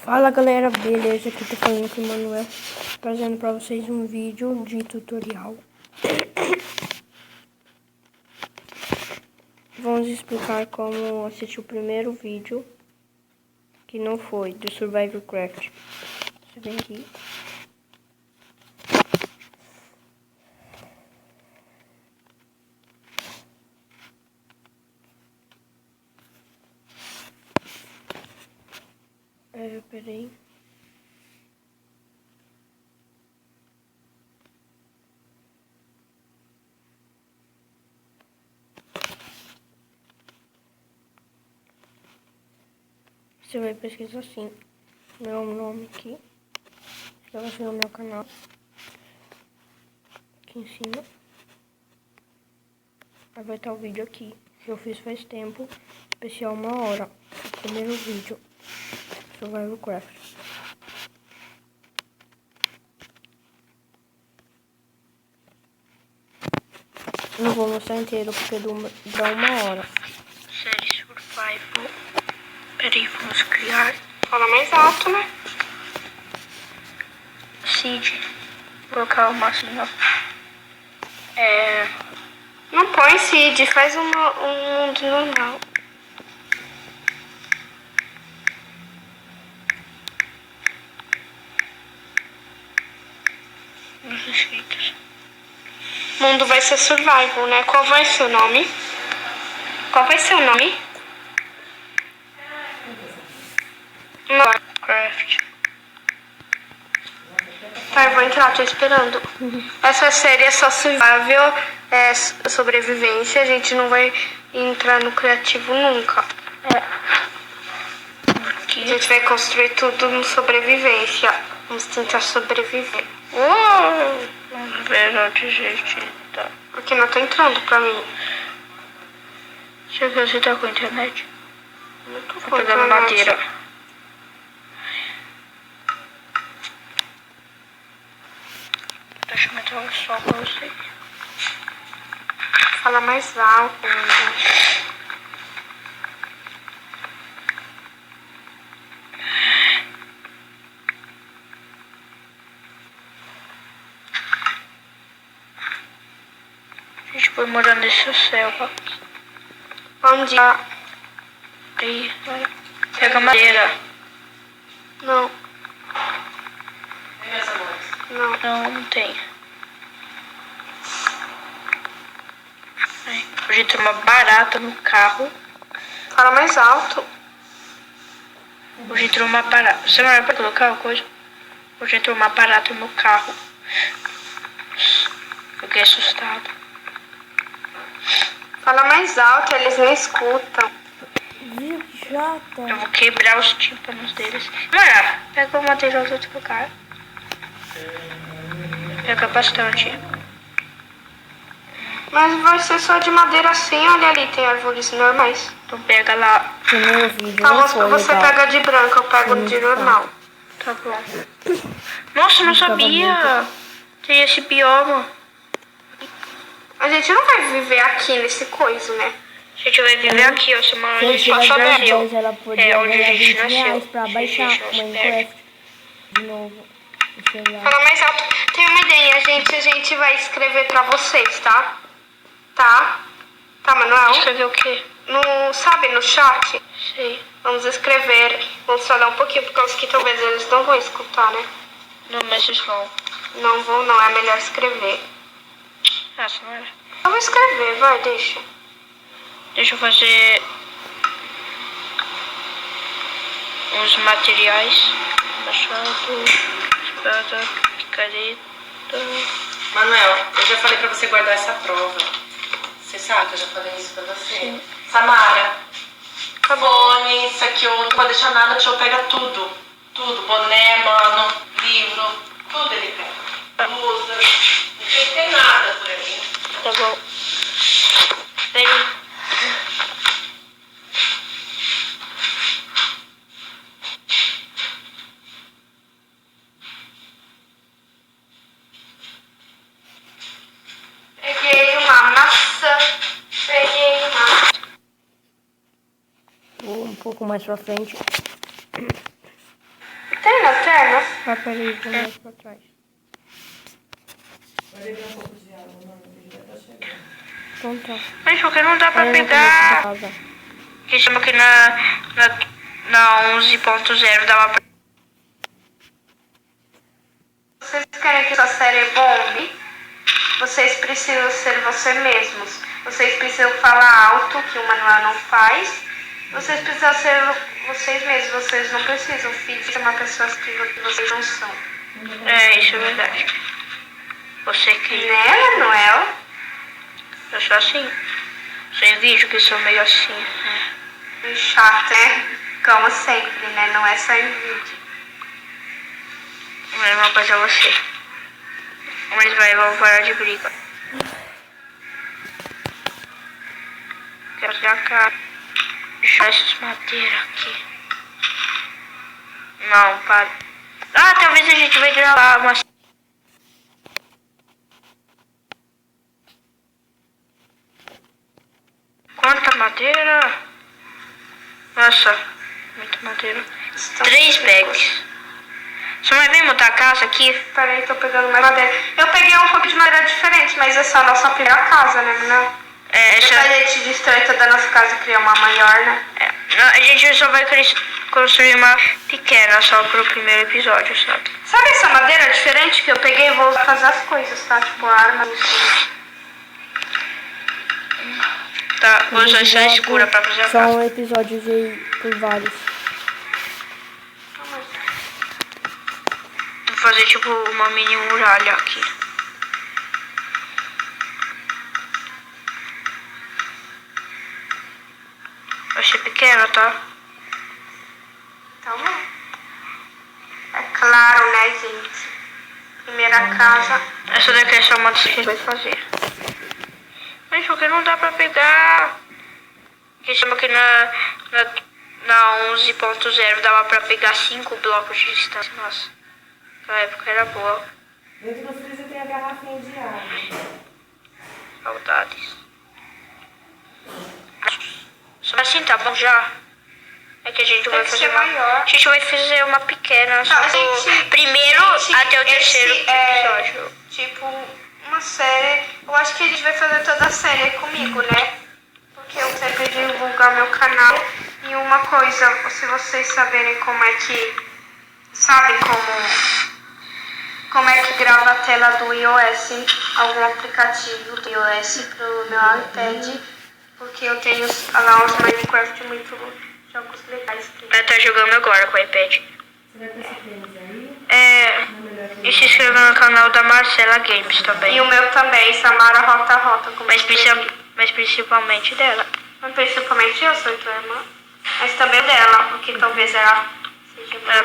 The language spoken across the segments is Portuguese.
Fala galera, beleza? Aqui tá falando com o Manuel, trazendo pra vocês um vídeo de tutorial. Vamos explicar como assistir o primeiro vídeo, que não foi, do Survival Craft. Você vem aqui. Peraí. Você vai pesquisar assim, meu nome aqui. Já vai ser o meu canal. Aqui em cima. Aí vai estar o vídeo aqui, que eu fiz faz tempo, especial 1 hora. O primeiro vídeo, Survival Craft. Não vou mostrar inteiro porque dura 1 hora. Série Survival. Peraí, vamos criar. Fala mais alto, né? Seed. Vou colocar o máximo. Não põe Seed, faz um mundo normal. Os efeitos. Mundo vai ser Survival, né? Qual vai ser o nome? Qual vai ser o nome? Minecraft. Tá, eu vou entrar, tô esperando. Essa série é só survival, é sobrevivência. A gente não vai entrar no criativo nunca. A gente vai construir tudo no sobrevivência. Vamos tentar sobreviver. Vamos ver onde a gente tá. Porque não tá entrando pra mim. Deixa eu ver se tá com internet. Não tô com pegando internet. Madeira. Deixa eu meter um som pra você. Fala mais alto. A gente foi morar nesse céu. Onde? Aí, vai. Pega madeira. Não. Não tem. Hoje tem uma barata no carro. Fala mais alto. Hoje entrou uma barata. Você não era pra colocar uma coisa? Hoje entrou uma barata no meu carro. Fiquei assustado. Fala mais alto, eles não escutam. Viu que chata? Eu vou quebrar os tímpanos deles. Mano, pega o material do outro lugar. Pega bastante. Mas vai ser só de madeira assim, olha ali, tem árvores normais. Então pega lá. Primeiro vídeo não foi você legal. pega de branco, eu pego de normal. Tá bom. Nossa, não sabia. Tem esse bioma. A gente não vai viver aqui nesse coisa, né? A gente vai viver aqui, ó, semana a gente passa do rio. É onde a gente nasceu. Pra baixar Minecraft de novo. Fala mais alto. Tem uma ideia, a gente vai escrever pra vocês, tá? Tá, Manuel? Escrever o quê? Sabe, no chat? Sei. Vamos escrever. Vamos falar um pouquinho, por causa que talvez eles não vão escutar, né? Não, mas eles vão. Não vão, não. É melhor escrever. Não é? Eu vou escrever, vai, deixa. Deixa eu fazer uns materiais. Machado, espada, picareta. Manuel, eu já falei pra você guardar essa prova. Você sabe que eu já falei isso pra você? Sim. Samara, fone, isso aqui, eu não vou deixar nada, o senhor pega tudo. Tudo, boné, mano, livro, tudo ele pega. Blusa, não tem nada por aí. Tá bom. Vem. Peguei uma maçã. Vou um pouco mais pra frente. lanterna? Ah, peraí, vou mais pra trás. Então tá. Mas porque não dá pra Aí no começo pegar. da casa. Que chama aqui na 11.0 dava pra... Vocês querem que essa série bombe? Vocês precisam ser você mesmos. Vocês precisam falar alto, que o Manuel não faz. Vocês precisam ser vocês mesmos. Vocês não precisam chamar pessoas que vocês não são. É, isso é verdade. Você que... Né, Manuel? Eu sou assim. Sem vídeo que eu sou meio assim, né? Chato, né? Como sempre, né? Não é só em vídeo. A mesma coisa é você. Mas vamos parar de briga. Quero fazer a cara. Deixar essas madeiras aqui. Não, para. Ah, talvez a gente vai gravar uma... Quanta madeira? Nossa, muita madeira. 3 bags. Você vai vir montar a casa aqui? Peraí, tô pegando mais madeira. Eu peguei um pouco de madeira diferente, mas essa é a nossa primeira casa, né, não? Depois a gente destrói toda a nossa casa e criar uma maior, né? A gente só vai construir uma pequena só pro primeiro episódio, sabe? Sabe essa madeira diferente que eu peguei e vou fazer as coisas, tá? Tipo, arma, tá, vou usar essa escura pra fazer a casa. São episódios aí por vários. Vou fazer tipo uma mini muralha aqui. Vai ser pequena, tá? Tá bom. É claro, né, gente? Primeira casa. Essa daqui é só uma das que a gente vai fazer. Mas porque não dá pra pegar. Que chama que na 11.0 dava pra pegar 5 blocos de distância. Nossa, naquela época era boa. Dentro do freezer tem a garrafinha de água. Saudades. Só assim tá bom já. É que a gente vai fazer maior. A gente vai fazer uma pequena. Só primeiro até o terceiro episódio. Tipo, uma série. Eu acho que a gente vai fazer toda a série comigo, né? Porque eu sempre divulgar meu canal. E uma coisa, se vocês saberem como é que... Sabem como é que grava a tela do iOS, algum aplicativo do iOS pro meu iPad. Porque eu tenho lá os Minecraft muito jogos legais. Ela tá jogando agora com o iPad. Será que esse tênis aí? E se inscreva no canal da Marcela Games também. E o meu também, Samara Rota. Mas principalmente dela. Mas principalmente eu sou tua irmã. Mas também dela, porque talvez ela seja mais.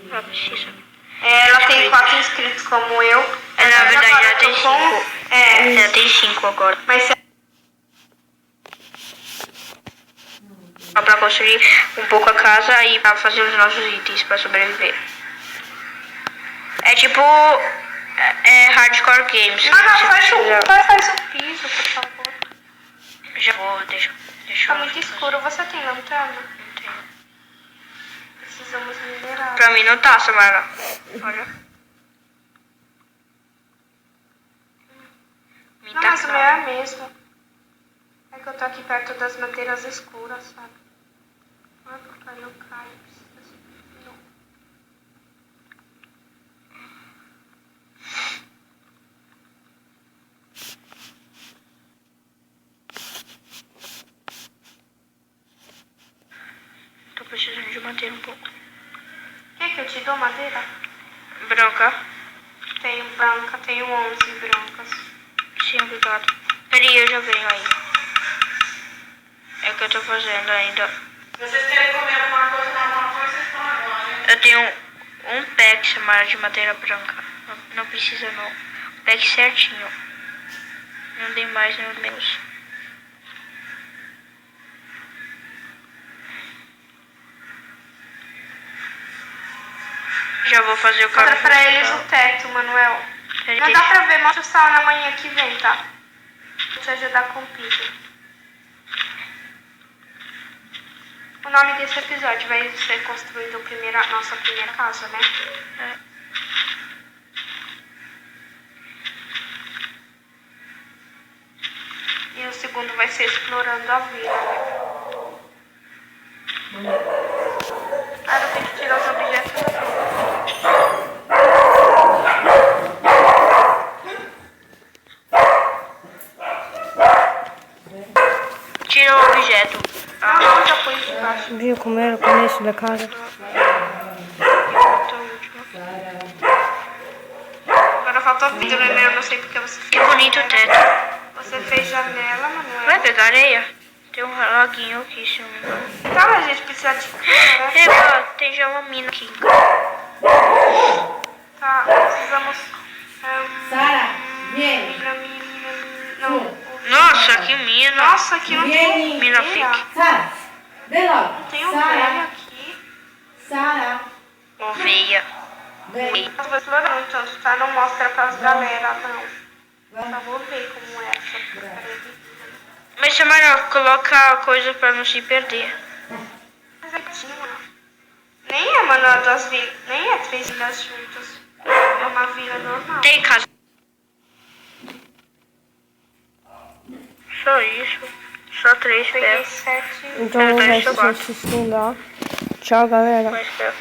Ela precisa. Ela tem 4 inscritos como eu. Na verdade ela tem 5. Ela tem 5 agora. Mas pra construir um pouco a casa e pra fazer os nossos itens pra sobreviver. É tipo hardcore games. Faz o piso, por favor. Já vou, deixa tá muito escuro. Você tem lanterna? Não tenho. Precisamos minerar. Pra mim não tá, Samara. Olha. Não, mas o meu é mesmo. É que eu tô aqui perto das madeiras escuras, sabe? Ai, porque aí eu caio. Não. Tô precisando de madeira um pouco. Quer que eu te dou madeira? Branca? Tenho branca, tenho 11 brancas. Sim, obrigado. Peraí, eu já venho aí. É o que eu tô fazendo ainda. Vocês querem comer alguma coisa, vocês estão agora, né? Eu tenho um pack chamado de madeira branca. Não precisa não. Um pack certinho. Não dei mais nem menos. Já vou fazer o cabelo. Mostra pra eles o teto, Manuel. Não dá pra ver, mostra o sal na manhã que vem, tá? Vou te ajudar com o piso. O nome desse episódio vai ser construindo nossa primeira casa, né? E o segundo vai ser explorando a vila, né? Ah, eu tenho que tirar os objetos daqui. Tira o objeto. Não, já pus embaixo. Viu como era o começo da casa? Agora falta o vidro, né? Eu não sei porque você fez. Que bonito o teto. Você fez janela, Manuel. Vai pegar areia? Tem um laguinho aqui, se eu não me engano. Tá, mas a gente precisa de câmera. Epa, tem já uma mina aqui. Tá, precisamos... Sara, vem. mina. Não. Nossa, que mina. Nossa, aqui não tem Mina ovelha. fique. Sara, vem logo. Não tem ovelha aqui. Sara, Oveia. vem. Eu vou explorando, então, tá? Não mostra pras galera, não. Só vou ver como é essa parede. Mas, Samara, coloca a coisa pra não se perder. Mas aqui não é. Nem é, mano, das vilas. Nem é 3 vilas juntas. É uma vila normal. Tem casa. Só isso. Só 3 Peguei ferros. 7. Então vai se assistir lá. Tchau, galera. Mais ferro.